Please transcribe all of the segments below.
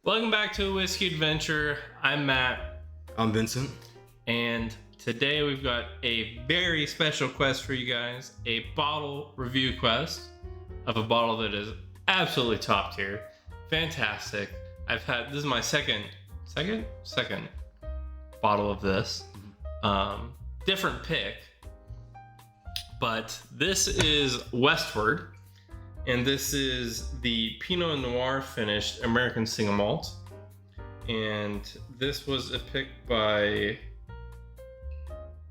Welcome back to a Whiskey Adventure. I'm Matt. I'm Vincent. And today we've got a very special quest for you guys. A bottle review quest of a bottle that is absolutely top tier. Fantastic. This is my second bottle of this. Different pick. But this is Westward. And this is the Pinot Noir finished American single malt. And this was a pick by,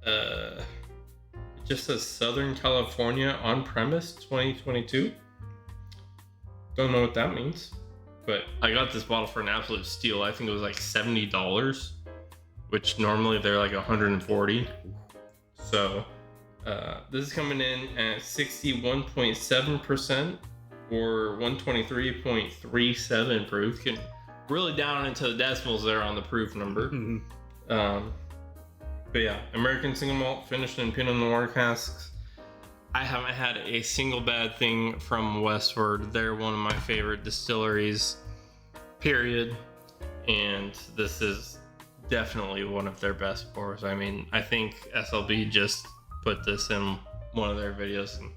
it just says Southern California on premise 2022. Don't know what that means, but I got this bottle for an absolute steal. I think it was like $70, which normally they're like $140. So this is coming in at 61.7% or 123.37 proof. Can really down into the decimals there on the proof number. But yeah, American single malt finished in Pinot Noir casks. I haven't had a single bad thing from Westward. They're one of my favorite distilleries, period. And this is definitely one of their best pours. I mean, I think SLB just put this in one of their videos, and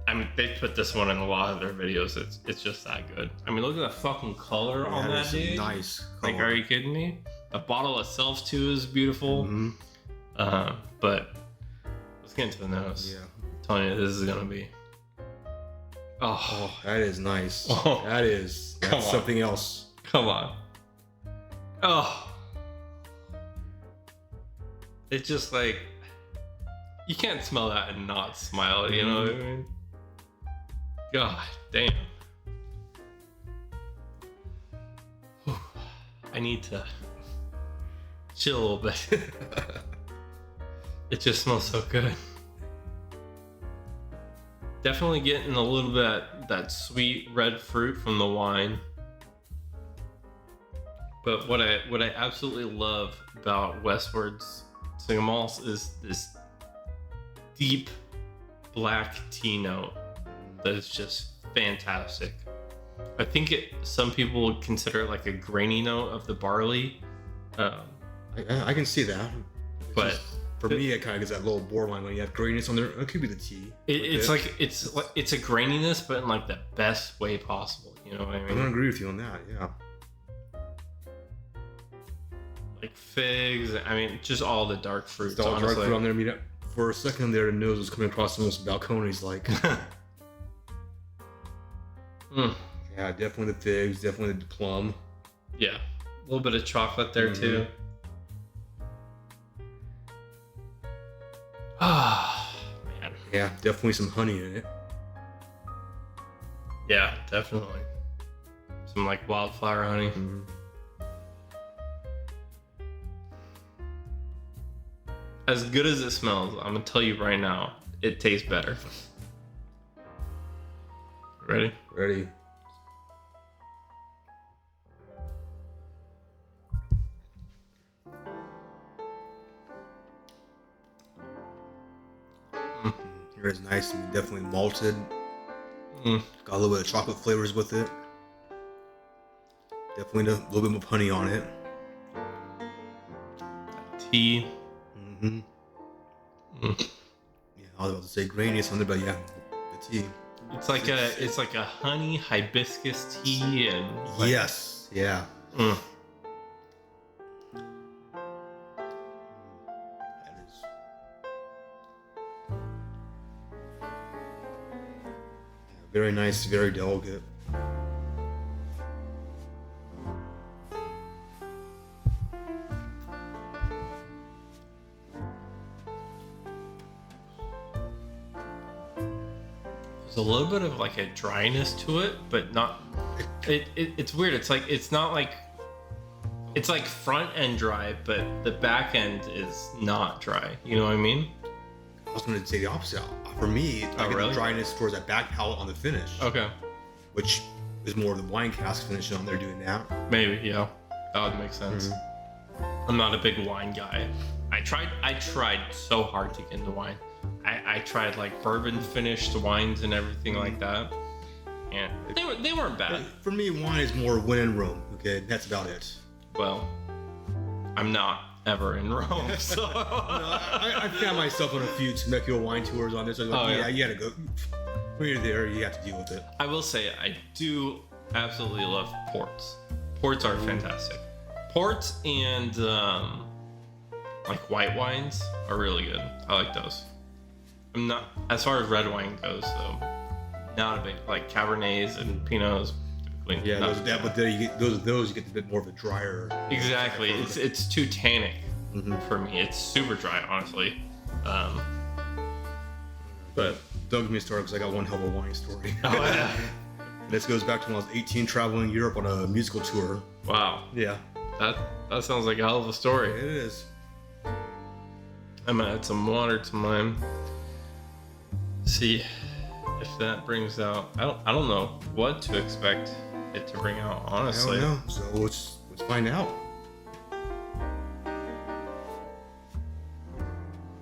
I mean they've put this one in a lot of their videos. It's just that good. I mean, look at the fucking color on that dude. Nice color. Like, are you kidding me? The bottle itself too is beautiful. But let's get into the nose. Yeah, I'm telling you, this is gonna be that is nice. That's something else. Come on. It's just like, you can't smell that and not smile, you know what I mean? God damn. Whew. I need to chill a little bit. It just smells so good. Definitely getting a little bit that sweet red fruit from the wine. But what I absolutely love about Westward's single malts is this deep black tea note that is just fantastic. I think some people would consider it like a grainy note of the barley. I can see that, but for me, it kind of gets that little borderline when you have graininess on there. It could be the tea. It's a graininess, but in like the best way possible. You know what I mean? I'm gonna agree with you on that. Yeah. Like figs. I mean, just all the dark fruits. It's all honestly. dark fruit on there. I mean, for a second there, the nose was coming across almost balconies like. Yeah, definitely the figs, definitely the plum. Yeah, a little bit of chocolate there too. Ah, man. Yeah, definitely some honey in it. Yeah, definitely. Some like wildflower honey. As good as it smells, I'm gonna tell you right now, it tastes better. Ready? Ready. Here is nice and definitely malted. Got a little bit of chocolate flavors with it. Definitely a little bit more honey on it. Tea. Yeah, I was about to say grainy or something, but yeah, the tea. It's like a honey hibiscus tea and like, yes, yeah. Mm. That is. Yeah, very nice, very delicate. There's a little bit of like a dryness to it, but not. It's weird. It's not like. It's like front end dry, but the back end is not dry. You know what I mean? I was going to say the opposite. For me, I get the dryness towards that back palate on the finish. Okay. Which is more of the wine cask finish on there doing that. Maybe, yeah. That would make sense. I'm not a big wine guy. I tried so hard to get into wine. I tried like bourbon finished wines and everything like that. and they weren't bad. For me, wine is more when in Rome. Okay, that's about it. Well, I'm not ever in Rome, so I found myself on a few Temecula wine tours on this. I was like, you gotta go. When you're there, you have to deal with it. I will say I do absolutely love ports. Ports are fantastic. Ports and like white wines are really good. I like those. I'm not, as far as red wine goes, though, not a big, like Cabernets and Pinots. Yeah, but then you get those you get a bit more of a drier. Exactly, it's too tannic for me. It's super dry, honestly. But don't get me started because I got one hell of a wine story. Oh yeah. This goes back to when I was 18, traveling Europe on a musical tour. Wow. Yeah. That sounds like a hell of a story. It is. I'm gonna add some water to mine. See if that brings out. I don't know what to expect it to bring out, honestly. I don't know. So let's find out.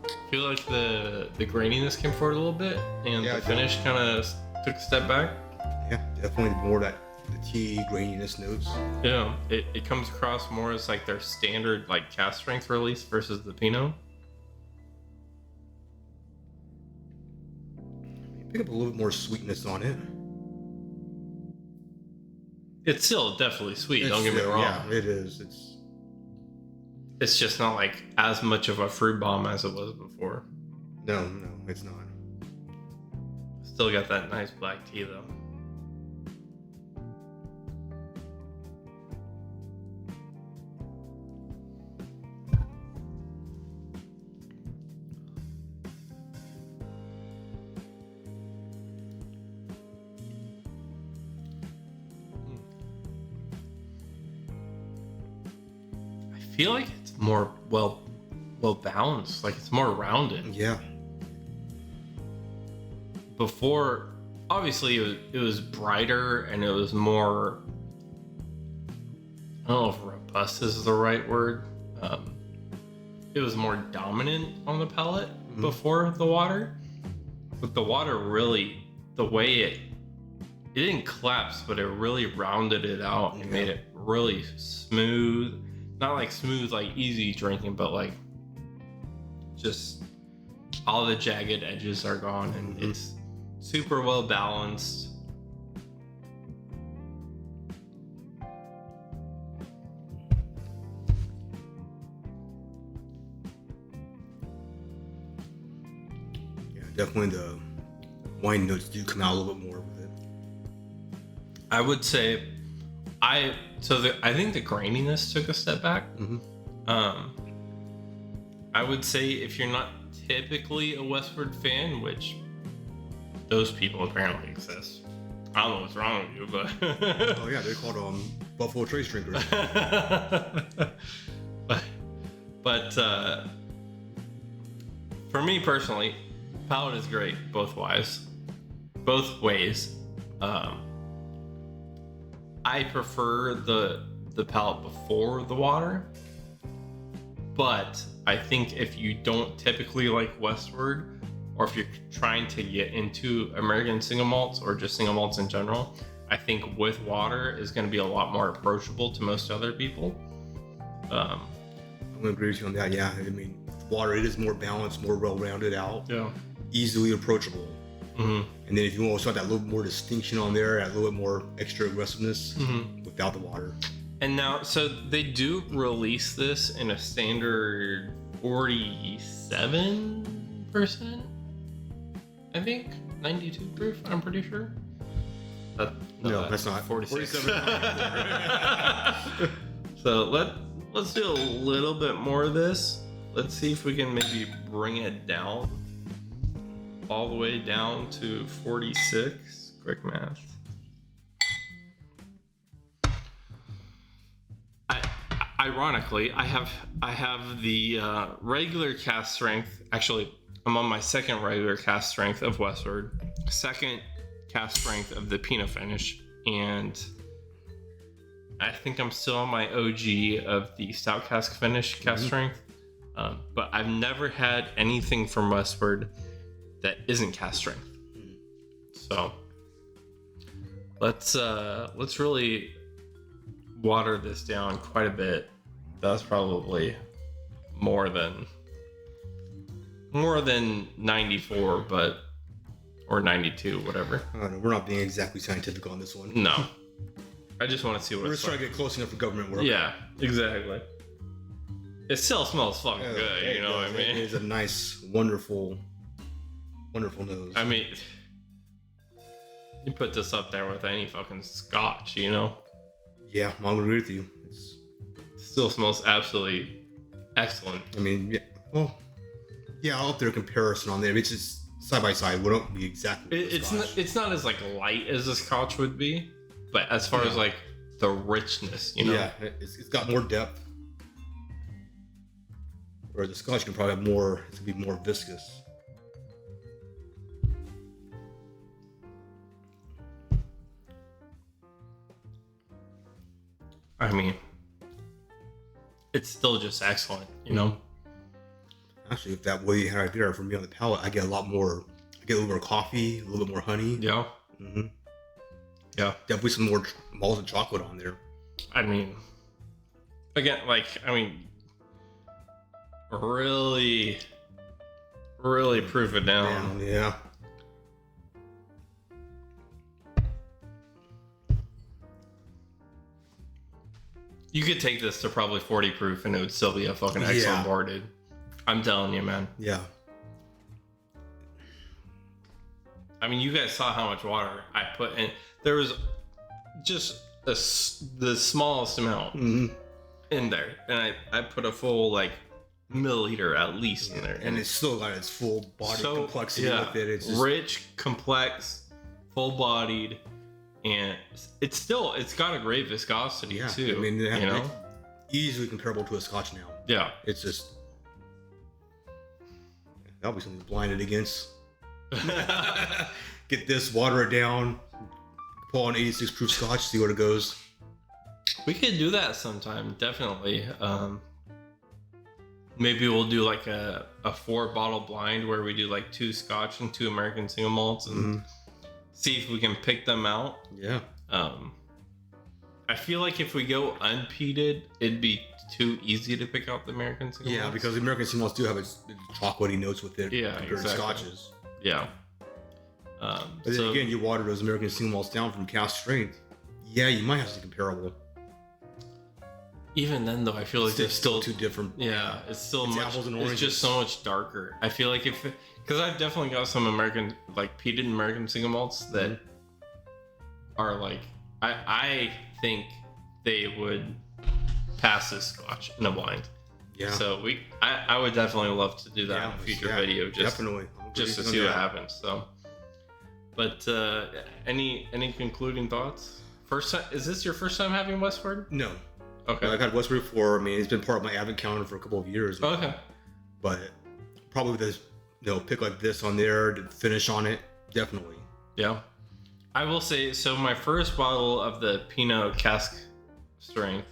I feel like the graininess came forward a little bit, and the finish kind of took a step back. Yeah, definitely more the tea graininess notes. Yeah, it comes across more as like their standard like cask strength release versus the Pinot. Pick up a little bit more sweetness on it. It's still definitely sweet. Don't get me wrong. Yeah, it is. It's just not like as much of a fruit bomb as it was before. No, it's not. Still got that nice black tea though. I feel like it's more well balanced, like it's more rounded. Yeah. Before, obviously, it was brighter and it was more. I don't know if robust is the right word. It was more dominant on the palate before the water, but the water really, the way it didn't collapse, but it really rounded it out and made it really smooth. Not like smooth, like easy drinking, but like just all the jagged edges are gone and it's super well balanced. Yeah, definitely the wine notes do come out a little bit more with it. I would say I think the graininess took a step back. I would say if you're not typically a Westward fan, which those people apparently exist. I don't know what's wrong with you, but oh yeah, they're called Buffalo Trace drinkers. but for me personally, palate is great both ways. I prefer the palate before the water, but I think if you don't typically like Westward, or if you're trying to get into American single malts or just single malts in general, I think with water is going to be a lot more approachable to most other people. I'm going to agree with you on that. Yeah, I mean, water, it is more balanced, more well-rounded out, easily approachable. And then if you also want that little more distinction on there, a little bit more extra aggressiveness without the water. And now, so they do release this in a standard 47%, I think, 92 proof. I'm pretty sure. No, that's not 46. So let's do a little bit more of this. Let's see if we can maybe bring it down all the way down to 46. Quick math. Ironically, I have the regular cask strength. Actually, I'm on my second regular cask strength of Westward, second cask strength of the Pinot finish, and I think I'm still on my OG of the stout cask finish cask strength. But I've never had anything from Westward that isn't cask strength. So Let's really water this down quite a bit. That's probably more than 94, but or 92, whatever. I don't know, we're not being exactly scientific on this one. No, I just want to see what we're just trying to get close enough for government work. Yeah, exactly. It still smells fucking good, you know what I mean? It is a nice, wonderful nose. I mean, you put this up there with any fucking scotch, you know? Yeah, I'm agree with you. It still smells absolutely excellent. I mean, yeah, well, yeah, I'll up there a comparison on there. It's just side by side. We don't be exactly. It's not as like light as a scotch would be, but as far as like the richness, you know? Yeah, it's got more depth. Or the scotch can probably have more. It's gonna be more viscous. I mean, it's still just excellent, you know? Actually, if that way you had right there for me on the palate, I get a lot more. I get a little more coffee, a little bit more honey. Yeah. Mm-hmm. Yeah. Definitely some more malted chocolate on there. I mean, again, really proof it down. Yeah. You could take this to probably 40 proof and it would still be a fucking excellent bar, dude. I'm telling you, man. Yeah. I mean, you guys saw how much water I put in. There was just the smallest amount in there. And I put a full, like, milliliter at least in there. And it's still got its full body complexity with it. It's just rich, complex, full-bodied. And it's got a great viscosity too. I mean, you know, easily comparable to a scotch now. Yeah, it's just that'll be something to blind it against. Get this, water it down, pull on 86 proof scotch, see where it goes. We could do that sometime, definitely. Maybe we'll do like a 4-bottle blind where we do like 2 scotch and 2 American single malts and see if we can pick them out. Yeah. I feel like if we go unpeated, it'd be too easy to pick out the American single malts. Yeah, because the American single malts do have its chocolatey notes with it compared to scotches. Yeah. But then again, you water those American single malts down from cask strength. Yeah, you might have something comparable. Even then, though, I feel like they're still too different. Yeah, it's apples and oranges. It's just so much darker. I feel like because I've definitely got some American, like peated American single malts that are like, I think they would pass this scotch in a blind. Yeah. So I would definitely love to do that in a future video, just to see what happens. So, but any concluding thoughts? Is this your first time having Westward? No. Okay. I've had Westward before. I mean, it's been part of my advent calendar for a couple of years. Okay. But probably with this, pick like this on there, to finish on it, definitely. Yeah. I will say, so my first bottle of the Pinot Cask strength,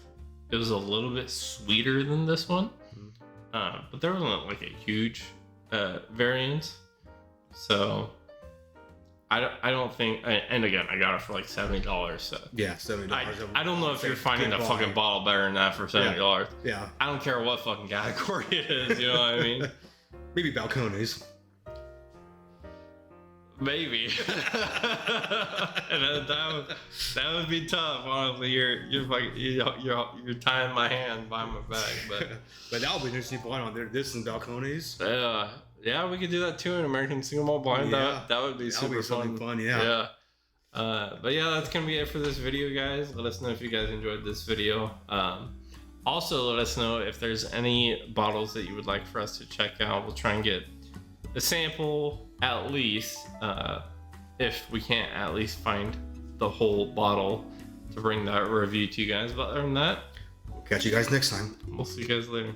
it was a little bit sweeter than this one. But there wasn't like a huge variance. So I don't think, and again, I got it for like $70. So yeah, $70. I don't know if you're finding a fucking bottle better than that for $70. Yeah. I don't care what fucking category it is. You know what I mean? Maybe balconies. Maybe. And that would be tough. Honestly, you're tying my hand behind my back, but that would be an interesting point on there. This and balconies. Yeah, we could do that too in American single malt blind. Yeah, that would be super fun. Yeah. But yeah, that's gonna be it for this video, guys. Let us know if you guys enjoyed this video. Also, let us know if there's any bottles that you would like for us to check out. We'll try and get a sample at least, if we can't at least find the whole bottle to bring that review to you guys. But other than that, we'll catch you guys next time. We'll see you guys later.